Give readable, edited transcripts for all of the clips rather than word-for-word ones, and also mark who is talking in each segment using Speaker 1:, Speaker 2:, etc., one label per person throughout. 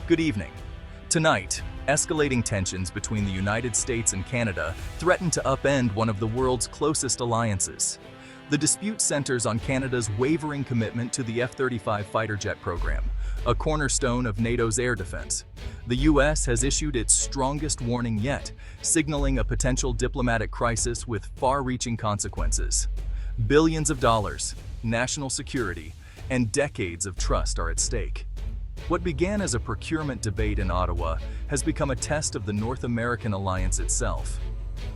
Speaker 1: Good evening. Tonight, escalating tensions between the United States and Canada threaten to upend one of the world's closest alliances. The dispute centers on Canada's wavering commitment to the F-35 fighter jet program, a cornerstone of NATO's air defense. The U.S. has issued its strongest warning yet, signaling a potential diplomatic crisis with far-reaching consequences. Billions of dollars, national security, and decades of trust are at stake. What began as a procurement debate in Ottawa has become a test of the North American alliance itself.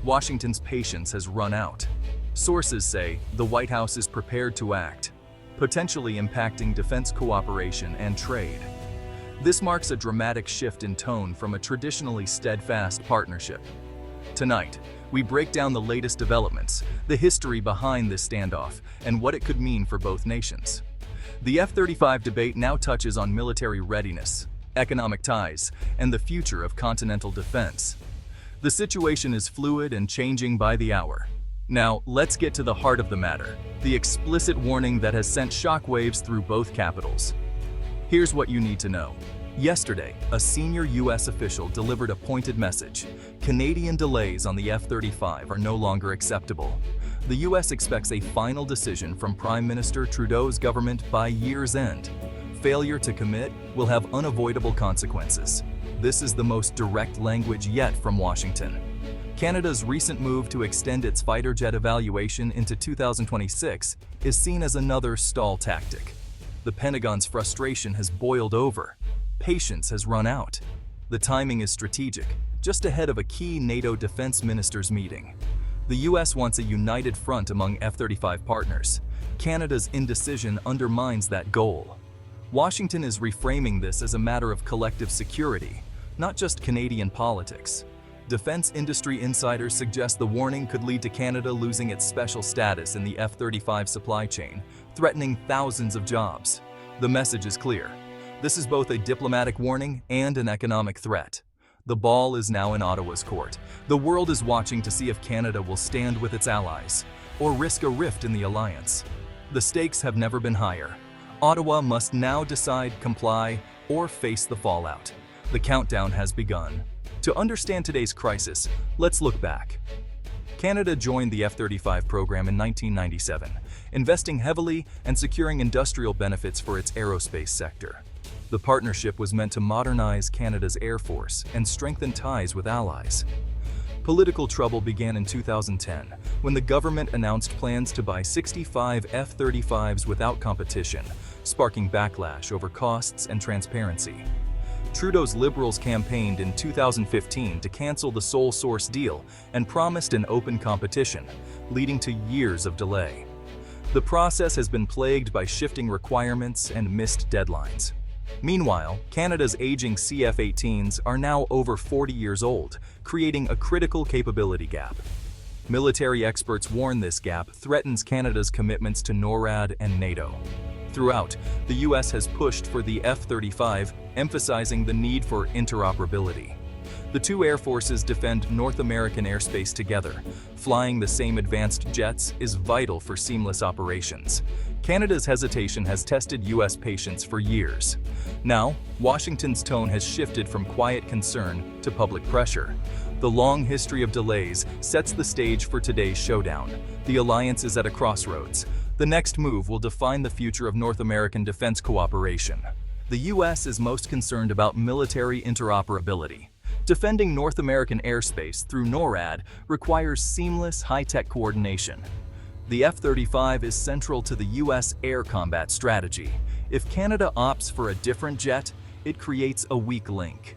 Speaker 1: Washington's patience has run out. Sources say the White House is prepared to act, potentially impacting defense cooperation and trade. This marks a dramatic shift in tone from a traditionally steadfast partnership. Tonight, we break down the latest developments, the history behind this standoff, and what it could mean for both nations. The F-35 debate now touches on military readiness, economic ties, and the future of continental defense. The situation is fluid and changing by the hour. Now, let's get to the heart of the matter, the explicit warning that has sent shockwaves through both capitals. Here's what you need to know. Yesterday, a senior U.S. official delivered a pointed message. Canadian delays on the F-35 are no longer acceptable. The U.S. expects a final decision from Prime Minister Trudeau's government by year's end. Failure to commit will have unavoidable consequences. This is the most direct language yet from Washington. Canada's recent move to extend its fighter jet evaluation into 2026 is seen as another stall tactic. The Pentagon's frustration has boiled over. Patience has run out. The timing is strategic, just ahead of a key NATO defense ministers meeting. The U.S. wants a united front among F-35 partners. Canada's indecision undermines that goal. Washington is reframing this as a matter of collective security, not just Canadian politics. Defense industry insiders suggest the warning could lead to Canada losing its special status in the F-35 supply chain, threatening thousands of jobs. The message is clear. This is both a diplomatic warning and an economic threat. The ball is now in Ottawa's court. The world is watching to see if Canada will stand with its allies or risk a rift in the alliance. The stakes have never been higher. Ottawa must now decide, comply, or face the fallout. The countdown has begun. To understand today's crisis, let's look back. Canada joined the F-35 program in 1997, investing heavily and securing industrial benefits for its aerospace sector. The partnership was meant to modernize Canada's Air Force and strengthen ties with allies. Political trouble began in 2010, when the government announced plans to buy 65 F-35s without competition, sparking backlash over costs and transparency. Trudeau's Liberals campaigned in 2015 to cancel the sole source deal and promised an open competition, leading to years of delay. The process has been plagued by shifting requirements and missed deadlines. Meanwhile, Canada's aging CF-18s are now over 40 years old, creating a critical capability gap. Military experts warn this gap threatens Canada's commitments to NORAD and NATO. Throughout, the U.S. has pushed for the F-35, emphasizing the need for interoperability. The two air forces defend North American airspace together. Flying the same advanced jets is vital for seamless operations. Canada's hesitation has tested U.S. patience for years. Now, Washington's tone has shifted from quiet concern to public pressure. The long history of delays sets the stage for today's showdown. The alliance is at a crossroads. The next move will define the future of North American defense cooperation. The U.S. is most concerned about military interoperability. Defending North American airspace through NORAD requires seamless, high-tech coordination. The F-35 is central to the U.S. air combat strategy. If Canada opts for a different jet, it creates a weak link.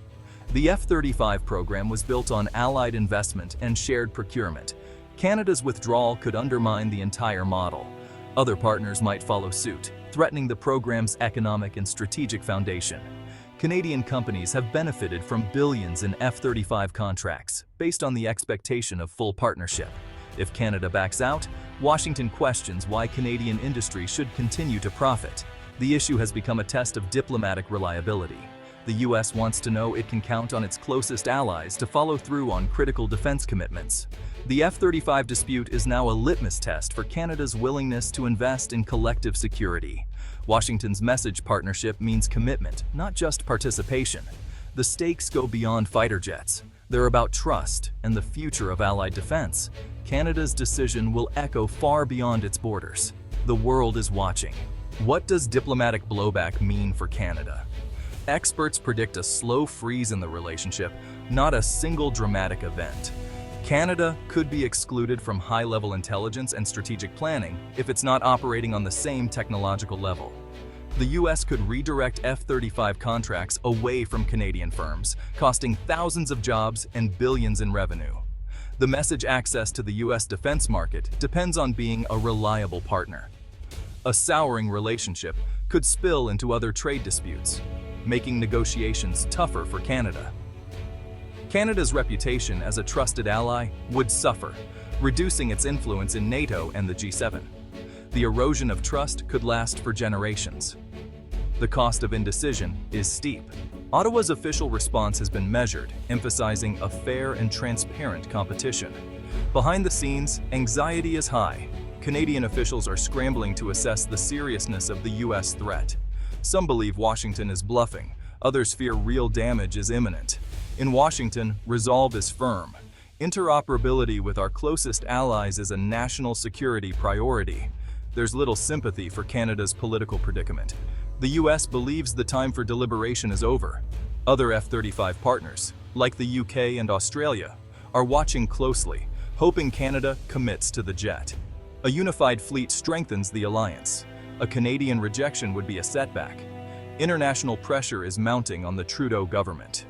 Speaker 1: The F-35 program was built on allied investment and shared procurement. Canada's withdrawal could undermine the entire model. Other partners might follow suit, threatening the program's economic and strategic foundation. Canadian companies have benefited from billions in F-35 contracts based on the expectation of full partnership. If Canada backs out, Washington questions why Canadian industry should continue to profit. The issue has become a test of diplomatic reliability. The U.S. wants to know it can count on its closest allies to follow through on critical defense commitments. The F-35 dispute is now a litmus test for Canada's willingness to invest in collective security. Washington's message partnership means commitment, not just participation. The stakes go beyond fighter jets. They're about trust and the future of Allied defense. Canada's decision will echo far beyond its borders. The world is watching. What does diplomatic blowback mean for Canada? Experts predict a slow freeze in the relationship, not a single dramatic event. Canada could be excluded from high-level intelligence and strategic planning if it's not operating on the same technological level. The US could redirect F-35 contracts away from Canadian firms, costing thousands of jobs and billions in revenue. The message access to the US defense market depends on being a reliable partner. A souring relationship could spill into other trade disputes, making negotiations tougher for Canada. Canada's reputation as a trusted ally would suffer, reducing its influence in NATO and the G7. The erosion of trust could last for generations. The cost of indecision is steep. Ottawa's official response has been measured, emphasizing a fair and transparent competition. Behind the scenes, anxiety is high. Canadian officials are scrambling to assess the seriousness of the US threat. Some believe Washington is bluffing, others fear real damage is imminent. In Washington, resolve is firm. Interoperability with our closest allies is a national security priority. There's little sympathy for Canada's political predicament. The US believes the time for deliberation is over. Other F-35 partners, like the UK and Australia, are watching closely, hoping Canada commits to the jet. A unified fleet strengthens the alliance. A Canadian rejection would be a setback. International pressure is mounting on the Trudeau government.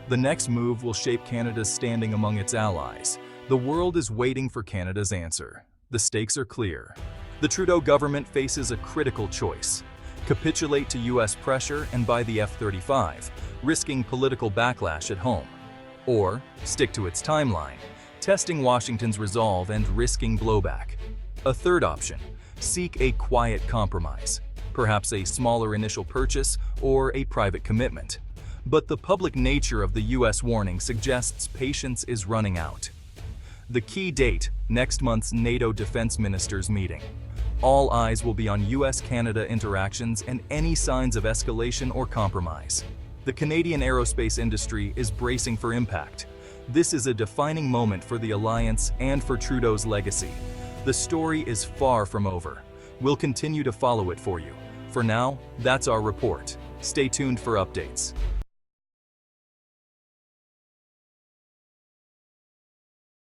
Speaker 1: The next move will shape Canada's standing among its allies. The world is waiting for Canada's answer. The stakes are clear. The Trudeau government faces a critical choice: capitulate to US pressure and buy the F-35, risking political backlash at home. Or stick to its timeline, testing Washington's resolve and risking blowback. A third option: seek a quiet compromise, perhaps a smaller initial purchase or a private commitment. But the public nature of the US warning suggests patience is running out. The key date: next month's NATO defense ministers meeting. All eyes will be on US-Canada interactions and any signs of escalation or compromise. The Canadian aerospace industry is bracing for impact. This is a defining moment for the alliance and for Trudeau's legacy. The story is far from over. We'll continue to follow it for you. For now, that's our report. Stay tuned for updates.